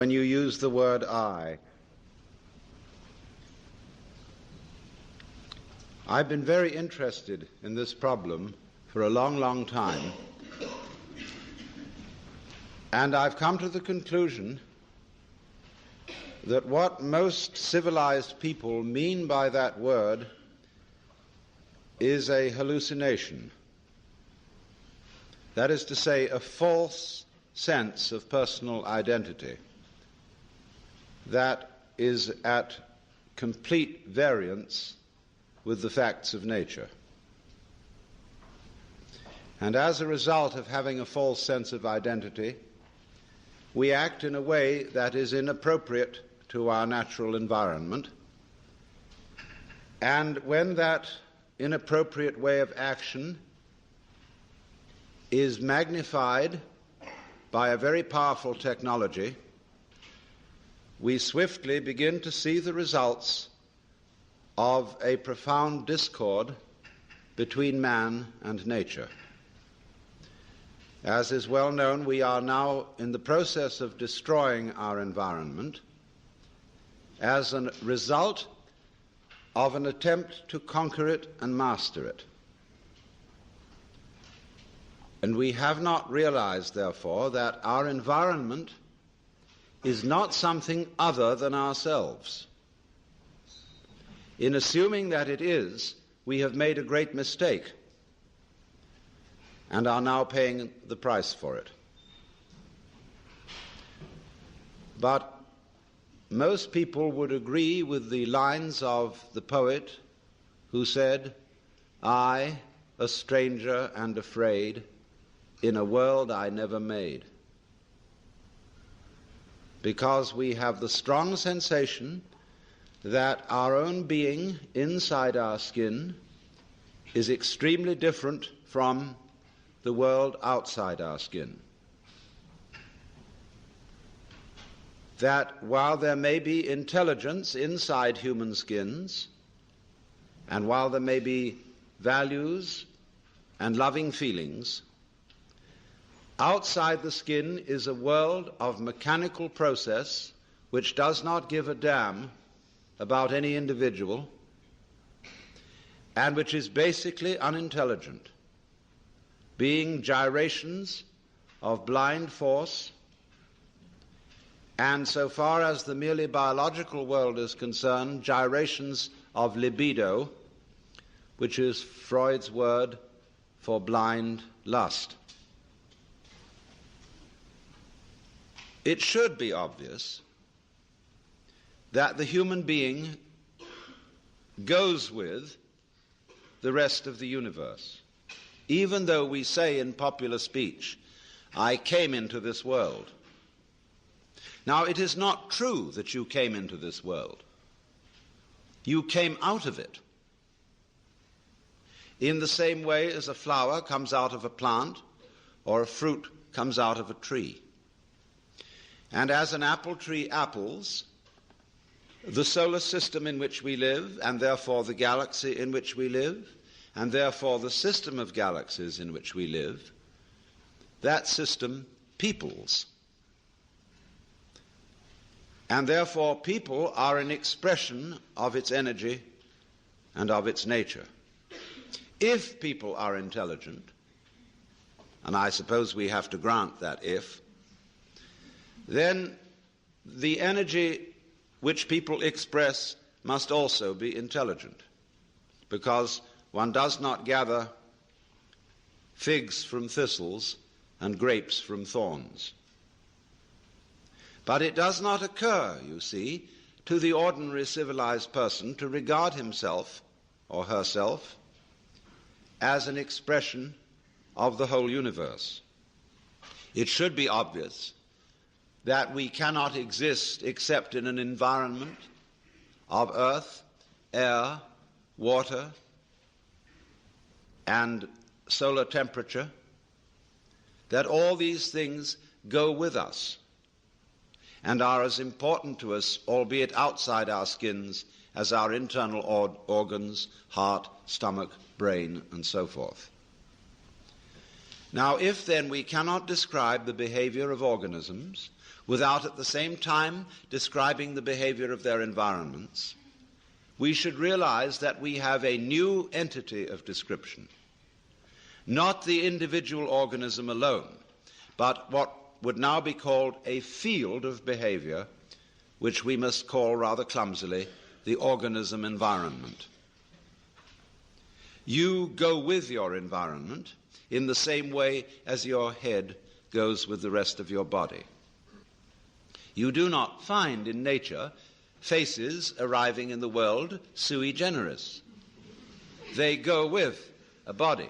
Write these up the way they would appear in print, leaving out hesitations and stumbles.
when you use the word I. I've been very interested in this problem for a long, long time, and I've come to the conclusion that what most civilized people mean by that word is a hallucination. That is to say, a false sense of personal identity that is at complete variance with the facts of nature. And as a result of having a false sense of identity, we act in a way that is inappropriate to our natural environment. And when that inappropriate way of action is magnified by a very powerful technology, we swiftly begin to see the results of a profound discord between man and nature. As is well known, we are now in the process of destroying our environment as a result of an attempt to conquer it and master it. And we have not realized, therefore, that our environment is not something other than ourselves. In assuming that it is, we have made a great mistake and are now paying the price for it. But most people would agree with the lines of the poet who said, "I, a stranger and afraid, in a world I never made." Because we have the strong sensation that our own being inside our skin is extremely different from the world outside our skin. That while there may be intelligence inside human skins, and while there may be values and loving feelings, outside the skin is a world of mechanical process which does not give a damn about any individual and which is basically unintelligent, being gyrations of blind force, and so far as the merely biological world is concerned, gyrations of libido, which is Freud's word for blind lust. It should be obvious that the human being goes with the rest of the universe. Even though we say in popular speech, "I came into this world." Now, it is not true that you came into this world. You came out of it. In the same way as a flower comes out of a plant or a fruit comes out of a tree. And as an apple tree apples, the solar system in which we live, and therefore the galaxy in which we live, and therefore the system of galaxies in which we live, that system peoples. And therefore people are an expression of its energy and of its nature. If people are intelligent, and I suppose we have to grant that if, then the energy which people express must also be intelligent, because one does not gather figs from thistles and grapes from thorns. But it does not occur, you see, to the ordinary civilized person to regard himself or herself as an expression of the whole universe. It should be obvious that we cannot exist except in an environment of earth, air, water, and solar temperature, that all these things go with us and are as important to us, albeit outside our skins, as our internal organs, heart, stomach, brain, and so forth. Now, if then we cannot describe the behavior of organisms without at the same time describing the behavior of their environments, we should realize that we have a new entity of description, not the individual organism alone, but what would now be called a field of behavior, which we must call rather clumsily the organism environment. You go with your environment in the same way as your head goes with the rest of your body. You do not find in nature faces arriving in the world sui generis. They go with a body.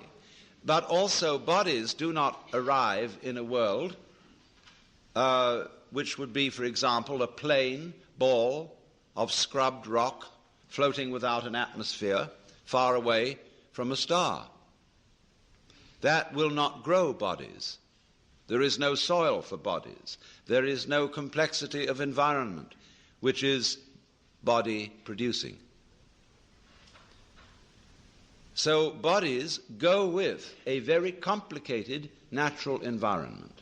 But also bodies do not arrive in a world which would be, for example, a plain ball of scrubbed rock floating without an atmosphere far away from a star. That will not grow bodies. There is no soil for bodies. There is no complexity of environment, which is body producing. So bodies go with a very complicated natural environment.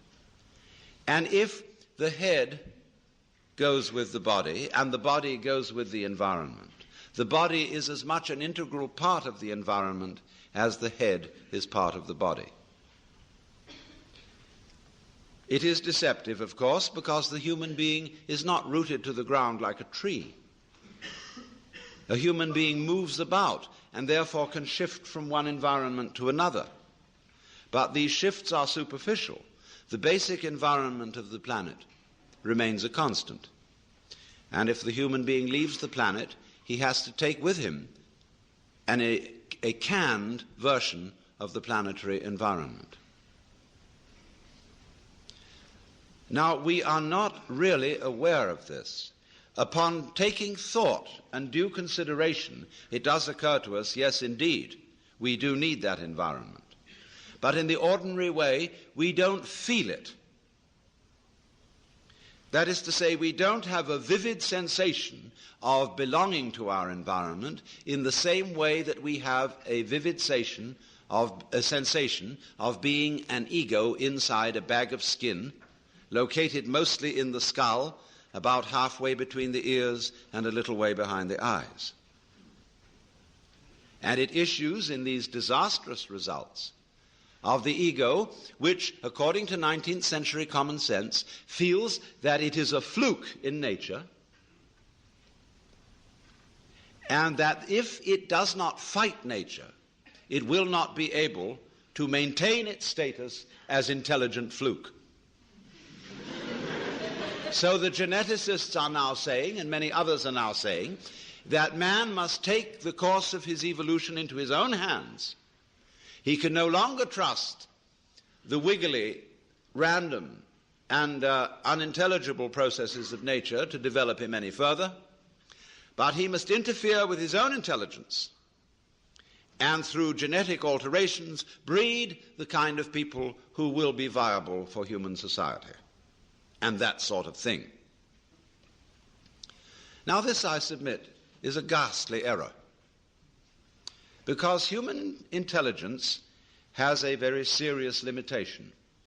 And if the head goes with the body and the body goes with the environment, the body is as much an integral part of the environment as the head is part of the body. It is deceptive, of course, because the human being is not rooted to the ground like a tree. A human being moves about and therefore can shift from one environment to another. But these shifts are superficial. The basic environment of the planet remains a constant. And if the human being leaves the planet, he has to take with him a canned version of the planetary environment. Now, we are not really aware of this. Upon taking thought and due consideration, it does occur to us, yes, indeed, we do need that environment. But in the ordinary way, we don't feel it. That is to say, we don't have a vivid sensation of belonging to our environment in the same way that we have a vivid sensation of being an ego inside a bag of skin, located mostly in the skull, about halfway between the ears and a little way behind the eyes. And it issues in these disastrous results of the ego, which, according to 19th century common sense, feels that it is a fluke in nature, and that if it does not fight nature, it will not be able to maintain its status as intelligent fluke. So the geneticists are now saying, and many others are now saying, that man must take the course of his evolution into his own hands. He can no longer trust the wiggly, random, and unintelligible processes of nature to develop him any further, but he must interfere with his own intelligence and through genetic alterations breed the kind of people who will be viable for human society, and that sort of thing. Now this, I submit, is a ghastly error, because human intelligence has a very serious limitation.